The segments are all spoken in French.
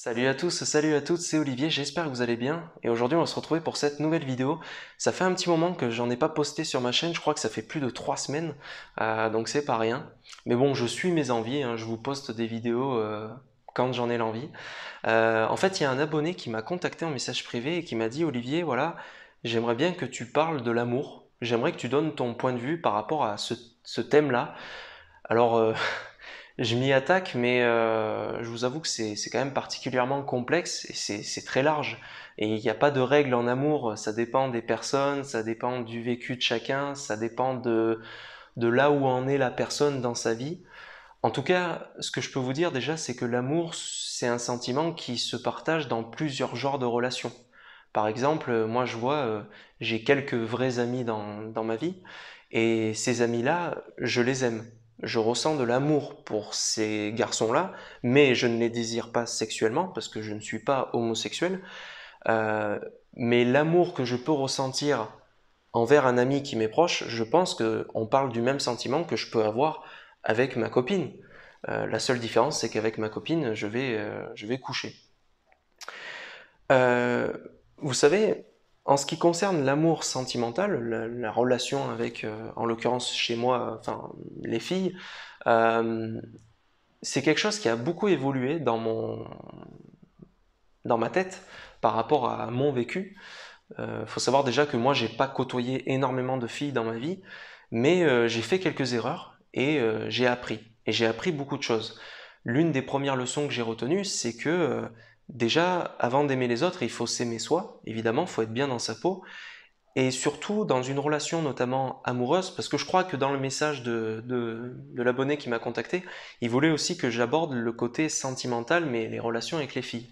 Salut à tous, salut à toutes, c'est Olivier, j'espère que vous allez bien. Et aujourd'hui on va se retrouver pour cette nouvelle vidéo. Ça fait un petit moment que j'en ai pas posté sur ma chaîne, je crois que ça fait plus de 3 semaines, donc c'est pas rien. Mais bon, je suis mes envies, hein, je vous poste des vidéos quand j'en ai l'envie. En fait, il y a un abonné qui m'a contacté en message privé et qui m'a dit: Olivier, voilà, j'aimerais bien que tu parles de l'amour, j'aimerais que tu donnes ton point de vue par rapport à ce thème-là. Alors, je m'y attaque, mais je vous avoue que c'est quand même particulièrement complexe et c'est très large. Et il n'y a pas de règle en amour, ça dépend des personnes, ça dépend du vécu de chacun, ça dépend de là où en est la personne dans sa vie. En tout cas, ce que je peux vous dire déjà, c'est que l'amour, c'est un sentiment qui se partage dans plusieurs genres de relations. Par exemple, moi je vois, j'ai quelques vrais amis dans ma vie, et ces amis-là, je les aime. Je ressens de l'amour pour ces garçons-là, mais je ne les désire pas sexuellement, parce que je ne suis pas homosexuel. Euh, mais l'amour que je peux ressentir envers un ami qui m'est proche, je pense qu'on parle du même sentiment que je peux avoir avec ma copine. La seule différence, c'est qu'avec ma copine, je vais coucher. Euh, Vous savez, en ce qui concerne l'amour sentimental, la relation avec, en l'occurrence chez moi, enfin les filles, euh, c'est quelque chose qui a beaucoup évolué dans ma tête par rapport à mon vécu. Faut savoir déjà que moi, j'ai pas côtoyé énormément de filles dans ma vie, mais j'ai fait quelques erreurs et j'ai appris. Et j'ai appris beaucoup de choses. L'une des premières leçons que j'ai retenues, c'est que déjà, avant d'aimer les autres, il faut s'aimer soi, évidemment, il faut être bien dans sa peau, et surtout dans une relation notamment amoureuse, parce que je crois que dans le message de l'abonné qui m'a contacté, il voulait aussi que j'aborde le côté sentimental, mais les relations avec les filles.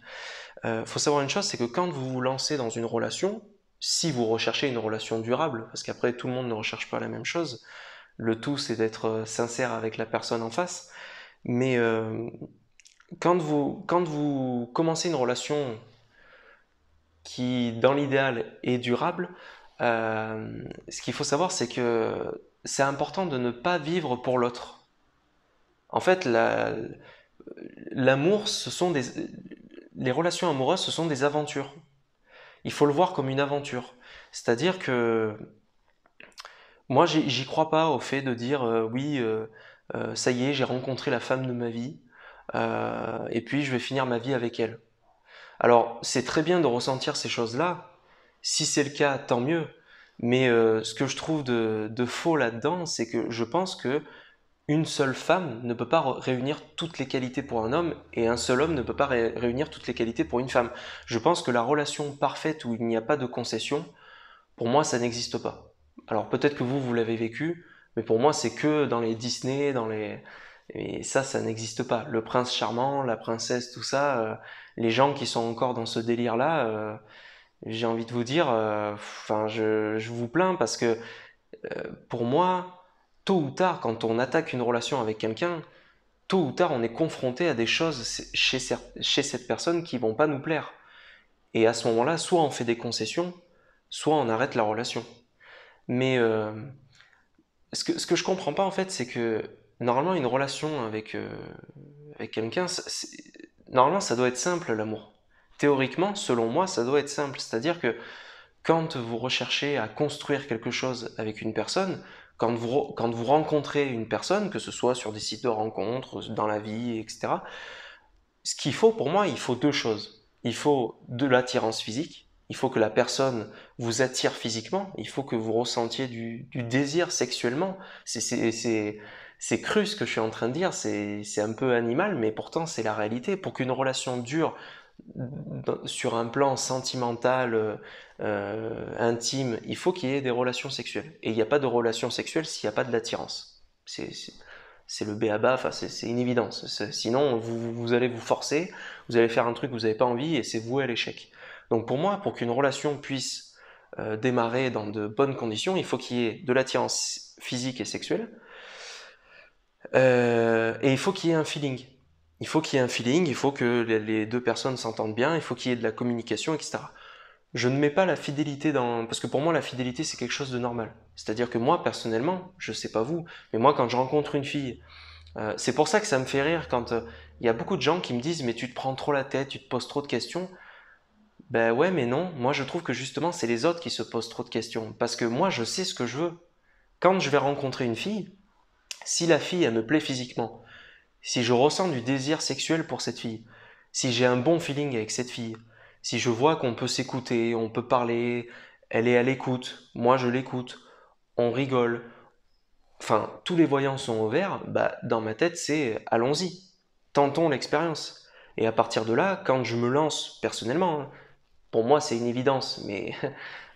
Faut savoir une chose, c'est que quand vous vous lancez dans une relation, si vous recherchez une relation durable, parce qu'après tout le monde ne recherche pas la même chose, le tout c'est d'être sincère avec la personne en face, mais quand vous commencez une relation qui, dans l'idéal, est durable, ce qu'il faut savoir, c'est que c'est important de ne pas vivre pour l'autre. En fait, l'amour, les relations amoureuses, ce sont des aventures. Il faut le voir comme une aventure. C'est-à-dire que moi, j'y crois pas au fait de dire oui, ça y est, j'ai rencontré la femme de ma vie, et puis je vais finir ma vie avec elle. Alors, c'est très bien de ressentir ces choses-là. Si c'est le cas, tant mieux. Mais ce que je trouve de faux là-dedans, c'est que je pense que une seule femme ne peut pas réunir toutes les qualités pour un homme et un seul homme ne peut pas réunir toutes les qualités pour une femme. Je pense que la relation parfaite où il n'y a pas de concession, pour moi, ça n'existe pas. Alors peut-être que vous l'avez vécu, mais pour moi, c'est que dans les Disney, dans les... Et ça n'existe pas. Le prince charmant, la princesse, tout ça, les gens qui sont encore dans ce délire-là, j'ai envie de vous dire, enfin, je vous plains parce que pour moi, tôt ou tard, quand on attaque une relation avec quelqu'un, tôt ou tard, on est confronté à des choses chez cette personne qui vont pas nous plaire. Et à ce moment-là, soit on fait des concessions, soit on arrête la relation. Mais ce que je comprends pas en fait, c'est que normalement une relation avec quelqu'un, normalement ça doit être simple l'amour. Théoriquement, selon moi, ça doit être simple. C'est-à-dire que quand vous recherchez à construire quelque chose avec une personne, quand vous rencontrez une personne, que ce soit sur des sites de rencontres, dans la vie, etc., ce qu'il faut pour moi, il faut deux choses. Il faut de l'attirance physique, il faut que la personne vous attire physiquement, il faut que vous ressentiez du désir sexuellement. C'est cru ce que je suis en train de dire, c'est un peu animal, mais pourtant c'est la réalité. Pour qu'une relation dure sur un plan sentimental, intime, il faut qu'il y ait des relations sexuelles. Et il n'y a pas de relations sexuelles s'il n'y a pas de l'attirance. C'est le b.a.-ba, enfin, c'est une évidence. Sinon, vous allez vous forcer, vous allez faire un truc que vous n'avez pas envie et c'est voué à l'échec. Donc pour moi, pour qu'une relation puisse démarrer dans de bonnes conditions, il faut qu'il y ait de l'attirance physique et sexuelle, et il faut qu'il y ait un feeling. Il faut qu'il y ait un feeling, il faut que les deux personnes s'entendent bien, il faut qu'il y ait de la communication, etc. Je ne mets pas la fidélité dans... Parce que pour moi, la fidélité, c'est quelque chose de normal. C'est-à-dire que moi, personnellement, je sais pas vous, mais moi, quand je rencontre une fille, c'est pour ça que ça me fait rire quand Il y a beaucoup de gens qui me disent, mais tu te prends trop la tête, tu te poses trop de questions. Ben ouais, mais non. Moi, je trouve que justement, c'est les autres qui se posent trop de questions. Parce que moi, je sais ce que je veux. Quand je vais rencontrer une fille, si la fille, elle me plaît physiquement, si je ressens du désir sexuel pour cette fille, si j'ai un bon feeling avec cette fille, si je vois qu'on peut s'écouter, on peut parler, elle est à l'écoute, moi je l'écoute, on rigole, enfin tous les voyants sont au vert, bah dans ma tête c'est allons-y, tentons l'expérience. Et à partir de là, quand je me lance personnellement, hein, pour moi c'est une évidence, mais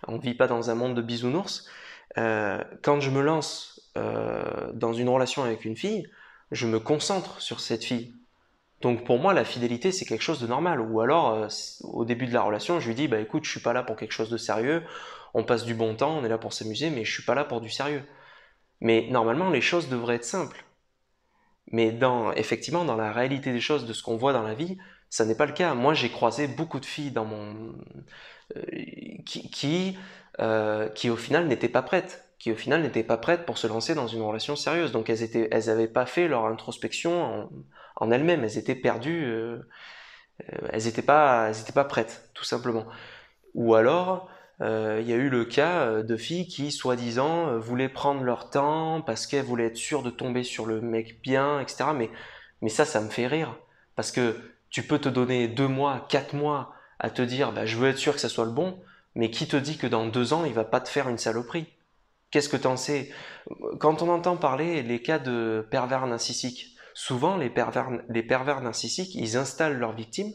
on ne vit pas dans un monde de bisounours, quand je me lance dans une relation avec une fille, je me concentre sur cette fille. Donc pour moi, la fidélité, c'est quelque chose de normal. Ou alors, au début de la relation, je lui dis, bah écoute, je suis pas là pour quelque chose de sérieux, on passe du bon temps, on est là pour s'amuser, mais je suis pas là pour du sérieux. Mais normalement, les choses devraient être simples. Mais effectivement, dans la réalité des choses, de ce qu'on voit dans la vie, ça n'est pas le cas. Moi, j'ai croisé beaucoup de filles euh, qui au final n'étaient pas prêtes, qui au final n'étaient pas prêtes pour se lancer dans une relation sérieuse. Donc elles n'avaient pas fait leur introspection en elles-mêmes. Elles étaient perdues, elles étaient pas prêtes, tout simplement. Ou alors, il y a eu le cas de filles qui, soi-disant, voulaient prendre leur temps parce qu'elles voulaient être sûres de tomber sur le mec bien, etc. Mais ça me fait rire. Parce que tu peux te donner 2 mois, 4 mois à te dire, bah, je veux être sûr que ça soit le bon, mais qui te dit que dans 2 ans, il va pas te faire une saloperie? Qu'est-ce que t'en sais? Quand on entend parler les cas de pervers narcissiques, souvent les pervers narcissiques, ils installent leurs victimes,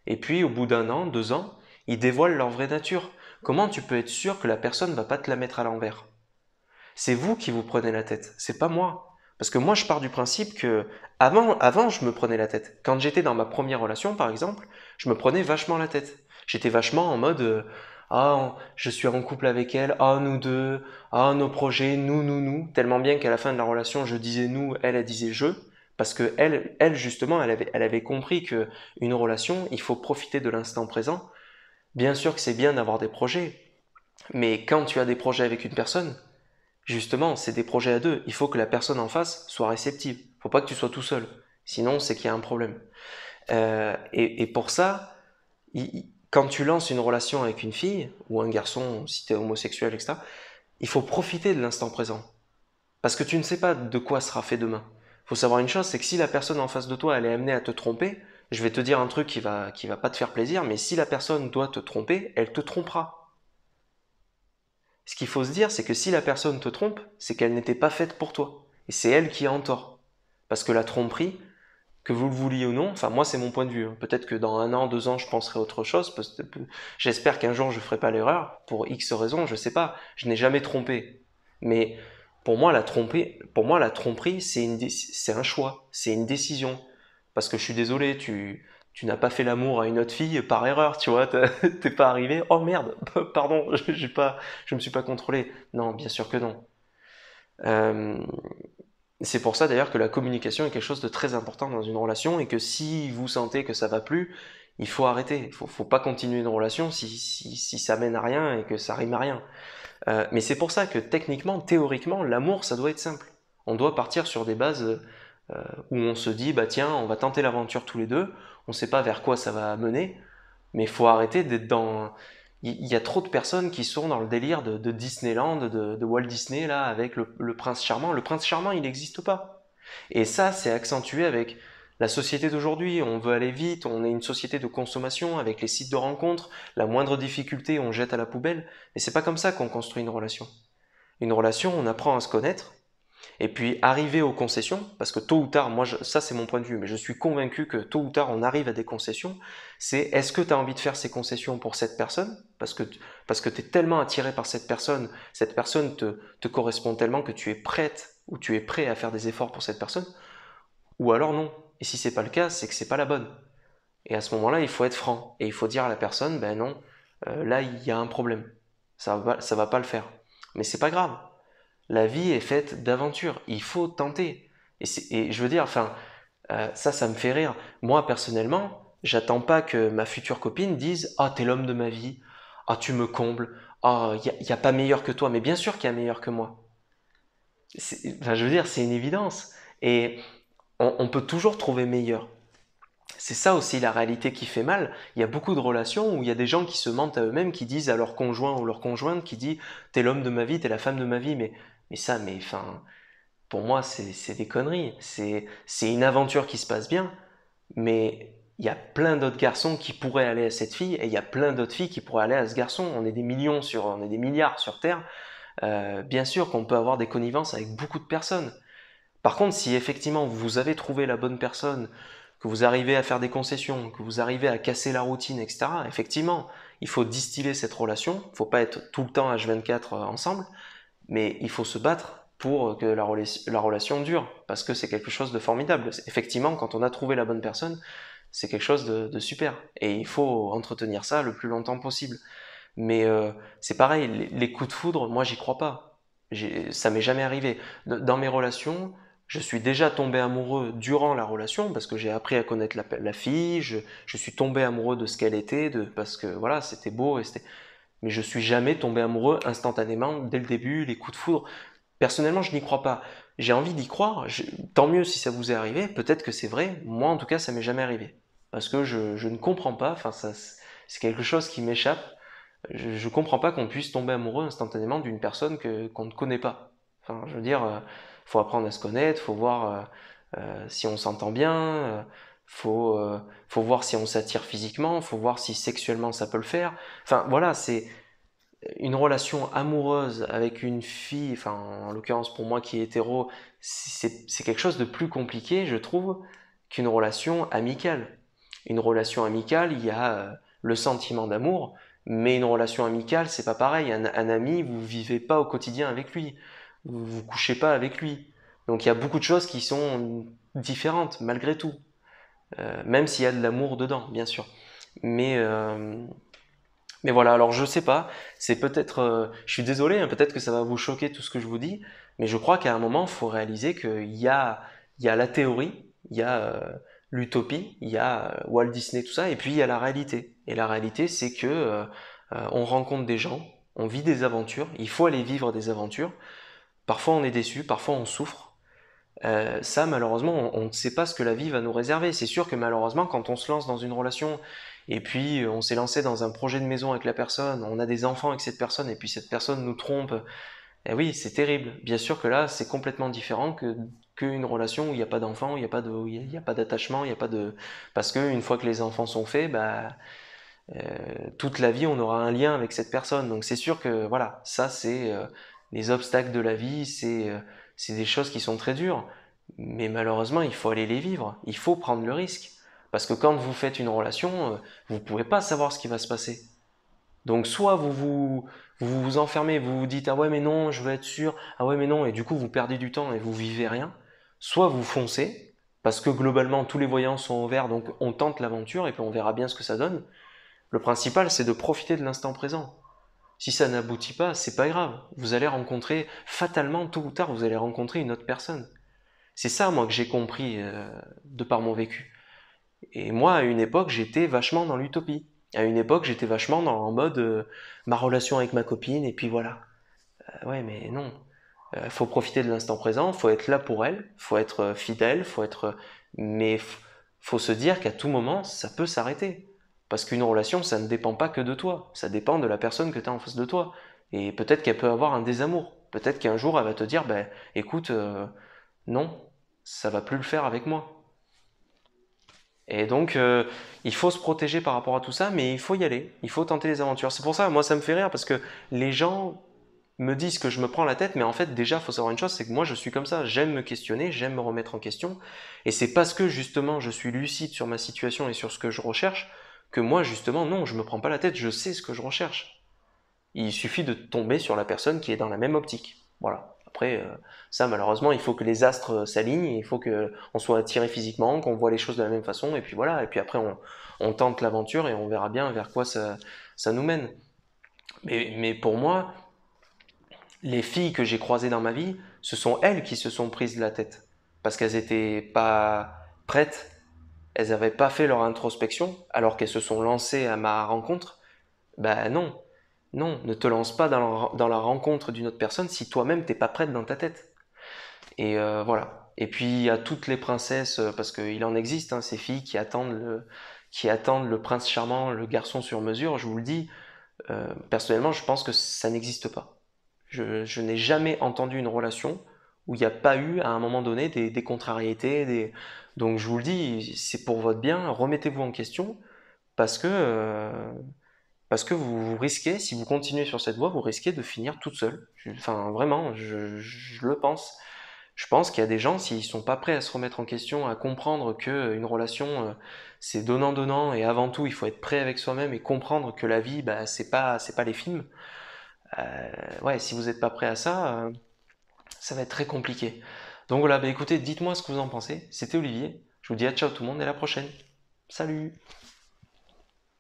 et puis au bout d'un an, 2 ans, ils dévoilent leur vraie nature. Comment tu peux être sûr que la personne va pas te la mettre à l'envers? C'est vous qui vous prenez la tête, c'est pas moi. Parce que moi, je pars du principe que avant, je me prenais la tête. Quand j'étais dans ma première relation, par exemple, je me prenais vachement la tête. J'étais vachement en mode ah, je suis en couple avec elle, ah, nous deux, ah, nos projets, nous. Tellement bien qu'à la fin de la relation, je disais nous, elle disait je. Parce que elle justement, elle avait compris que une relation, il faut profiter de l'instant présent. Bien sûr que c'est bien d'avoir des projets, mais quand tu as des projets avec une personne, justement, c'est des projets à deux. Il faut que la personne en face soit réceptive. Il ne faut pas que tu sois tout seul. Sinon, c'est qu'il y a un problème. Et pour ça, quand tu lances une relation avec une fille ou un garçon, si tu es homosexuel, etc., il faut profiter de l'instant présent. Parce que tu ne sais pas de quoi sera fait demain. Il faut savoir une chose, c'est que si la personne en face de toi, elle est amenée à te tromper, je vais te dire un truc qui va pas te faire plaisir, mais si la personne doit te tromper, elle te trompera. Ce qu'il faut se dire, c'est que si la personne te trompe, c'est qu'elle n'était pas faite pour toi. Et c'est elle qui a en tort. Parce que la tromperie, que vous le vouliez ou non, enfin moi c'est mon point de vue, hein. Peut-être que dans 1 an, 2 ans, je penserai autre chose. J'espère qu'un jour je ne ferai pas l'erreur, pour X raisons, je ne sais pas. Je n'ai jamais trompé. Mais pour moi, la tromperie, c'est un choix, c'est une décision. Parce que je suis désolé, tu n'as pas fait l'amour à une autre fille par erreur, tu vois, t'es pas arrivé, oh merde, pardon, je me suis pas contrôlé. Non, bien sûr que non. Euh, c'est pour ça d'ailleurs que la communication est quelque chose de très important dans une relation et que si vous sentez que ça va plus, il faut arrêter. Faut pas continuer une relation si ça mène à rien et que ça rime à rien. Mais c'est pour ça que techniquement, théoriquement, l'amour, ça doit être simple. On doit partir sur des bases où on se dit, bah tiens, on va tenter l'aventure tous les deux, on ne sait pas vers quoi ça va mener, mais il faut arrêter d'être dans... Il y a trop de personnes qui sont dans le délire de Disneyland, de Walt Disney, là, avec le prince charmant. Le prince charmant, il n'existe pas. Et ça, c'est accentué avec la société d'aujourd'hui. On veut aller vite, on est une société de consommation avec les sites de rencontres. La moindre difficulté, on jette à la poubelle. Et c'est pas comme ça qu'on construit une relation. Une relation, on apprend à se connaître, et puis arriver aux concessions, parce que tôt ou tard, ça c'est mon point de vue, mais je suis convaincu que tôt ou tard on arrive à des concessions, c'est est-ce que tu as envie de faire ces concessions pour cette personne, parce que tu es tellement attiré par cette personne te correspond tellement que tu es prête ou tu es prêt à faire des efforts pour cette personne, ou alors non. Et si c'est pas le cas, c'est que c'est pas la bonne. Et à ce moment-là, il faut être franc, et il faut dire à la personne, ben non, là il y a un problème, ça va pas le faire. Mais c'est pas grave, la vie est faite d'aventures. Il faut tenter. Et je veux dire, enfin, ça me fait rire. Moi, personnellement, j'attends pas que ma future copine dise ah, t'es l'homme de ma vie. Ah, tu me combles. Ah, y a pas meilleur que toi. Mais bien sûr qu'il y a meilleur que moi. Enfin, je veux dire, c'est une évidence. Et on peut toujours trouver meilleur. c'est ça aussi la réalité qui fait mal. Il y a beaucoup de relations où il y a des gens qui se mentent à eux-mêmes, qui disent à leur conjoint ou leur conjointe, qui dit t'es l'homme de ma vie, t'es la femme de ma vie, mais ça, mais enfin, pour moi, c'est des conneries. C'est une aventure qui se passe bien, mais il y a plein d'autres garçons qui pourraient aller à cette fille, et il y a plein d'autres filles qui pourraient aller à ce garçon. On est des milliards sur Terre. Bien sûr qu'on peut avoir des connivences avec beaucoup de personnes. Par contre, si effectivement vous avez trouvé la bonne personne, que vous arrivez à faire des concessions, que vous arrivez à casser la routine, etc., effectivement, il faut distiller cette relation. Il ne faut pas être tout le temps H24 ensemble, mais il faut se battre pour que la relation dure, parce que c'est quelque chose de formidable. Effectivement, quand on a trouvé la bonne personne, c'est quelque chose de super. Et il faut entretenir ça le plus longtemps possible. Mais c'est pareil, les coups de foudre, moi j'y crois pas. Ça m'est jamais arrivé. Dans mes relations, je suis déjà tombé amoureux durant la relation parce que j'ai appris à connaître la fille, je suis tombé amoureux de ce qu'elle était, parce que voilà, c'était beau, mais je suis jamais tombé amoureux instantanément dès le début, les coups de foudre. Personnellement, je n'y crois pas. J'ai envie d'y croire, tant mieux si ça vous est arrivé, peut-être que c'est vrai, moi en tout cas ça m'est jamais arrivé. Parce que je ne comprends pas, enfin c'est quelque chose qui m'échappe. Je comprends pas qu'on puisse tomber amoureux instantanément d'une personne qu'on ne connaît pas. Enfin, je veux dire, faut apprendre à se connaître, faut voir si on s'entend bien, faut voir si on s'attire physiquement, faut voir si sexuellement ça peut le faire. Enfin, voilà, c'est une relation amoureuse avec une fille, enfin, en l'occurrence pour moi qui est hétéro, c'est quelque chose de plus compliqué, je trouve, qu'une relation amicale. Une relation amicale, il y a le sentiment d'amour, mais une relation amicale, c'est pas pareil. Un ami, vous vivez pas au quotidien avec lui, vous couchez pas avec lui. Donc il y a beaucoup de choses qui sont différentes malgré tout, même s'il y a de l'amour dedans, bien sûr. Mais mais voilà, alors je sais pas, c'est peut-être, je suis désolé, hein, peut-être que ça va vous choquer tout ce que je vous dis, mais je crois qu'à un moment, il faut réaliser il y a la théorie, il y a l'utopie, il y a Walt Disney, tout ça, et puis il y a la réalité. Et la réalité, c'est que on rencontre des gens, on vit des aventures, il faut aller vivre des aventures. Parfois on est déçu, parfois on souffre. Ça, malheureusement, on ne sait pas ce que la vie va nous réserver. C'est sûr que malheureusement, quand on se lance dans une relation et puis on s'est lancé dans un projet de maison avec la personne, on a des enfants avec cette personne et puis cette personne nous trompe, eh oui, c'est terrible. Bien sûr que là, c'est complètement différent qu'une relation où il n'y a pas d'enfants, où il y a pas d'attachement, il y a pas de parce que une fois que les enfants sont faits, bah toute la vie on aura un lien avec cette personne. Donc c'est sûr que voilà, ça c'est les obstacles de la vie, c'est des choses qui sont très dures. Mais malheureusement, il faut aller les vivre. Il faut prendre le risque. Parce que quand vous faites une relation, vous ne pouvez pas savoir ce qui va se passer. Donc soit vous vous enfermez, vous vous dites ah ouais mais non, je veux être sûr, ah ouais mais non, et du coup vous perdez du temps et vous vivez rien. Soit vous foncez, parce que globalement tous les voyants sont au vert, donc on tente l'aventure et puis on verra bien ce que ça donne. Le principal, c'est de profiter de l'instant présent. Si ça n'aboutit pas, c'est pas grave. Vous allez rencontrer, fatalement, tôt ou tard, vous allez rencontrer une autre personne. C'est ça, moi, que j'ai compris de par mon vécu. Et moi, à une époque, j'étais vachement dans l'utopie. À une époque, j'étais vachement en mode ma relation avec ma copine, et puis voilà. Ouais, mais non. Faut profiter de l'instant présent, faut être là pour elle, faut être fidèle, mais faut se dire qu'à tout moment, ça peut s'arrêter. Parce qu'une relation, ça ne dépend pas que de toi, ça dépend de la personne que tu as en face de toi. Et peut-être qu'elle peut avoir un désamour. Peut-être qu'un jour, elle va te dire, ben, écoute, non, ça va plus le faire avec moi. Et donc, il faut se protéger par rapport à tout ça, mais il faut y aller, il faut tenter les aventures. C'est pour ça, moi, ça me fait rire, parce que les gens me disent que je me prends la tête, mais en fait, déjà, il faut savoir une chose, c'est que moi, je suis comme ça. J'aime me questionner, j'aime me remettre en question. Et c'est parce que, justement, je suis lucide sur ma situation et sur ce que je recherche, que moi, justement, non, je me prends pas la tête, je sais ce que je recherche. Il suffit de tomber sur la personne qui est dans la même optique. Voilà. Après, ça, malheureusement, il faut que les astres s'alignent, il faut qu'on soit attiré physiquement, qu'on voit les choses de la même façon, et puis voilà. Et puis après, on tente l'aventure et on verra bien vers quoi ça nous mène. Mais pour moi, les filles que j'ai croisées dans ma vie, ce sont elles qui se sont prises la tête. Parce qu'elles n'étaient pas prêtes, elles n'avaient pas fait leur introspection, alors qu'elles se sont lancées à ma rencontre. Ben non, non, ne te lance pas dans la rencontre d'une autre personne si toi-même t'es pas prête dans ta tête. Et voilà. Et puis il y a toutes les princesses, parce qu'il en existe, hein, ces filles qui attendent le prince charmant, le garçon sur mesure. Je vous le dis, personnellement, je pense que ça n'existe pas. Je n'ai jamais entendu une relation où il n'y a pas eu à un moment donné des contrariétés. Donc je vous le dis, c'est pour votre bien, remettez-vous en question parce que vous risquez, si vous continuez sur cette voie, vous risquez de finir toute seule. Enfin, vraiment, je le pense. Je pense qu'il y a des gens, s'ils sont pas prêts à se remettre en question, à comprendre que une relation, c'est donnant-donnant, et avant tout, il faut être prêt avec soi-même et comprendre que la vie, bah, c'est pas les films. Ouais, si vous n'êtes pas prêt à ça, ça va être très compliqué. Donc voilà, bah écoutez, dites-moi ce que vous en pensez. C'était Olivier. Je vous dis à ciao tout le monde et à la prochaine. Salut!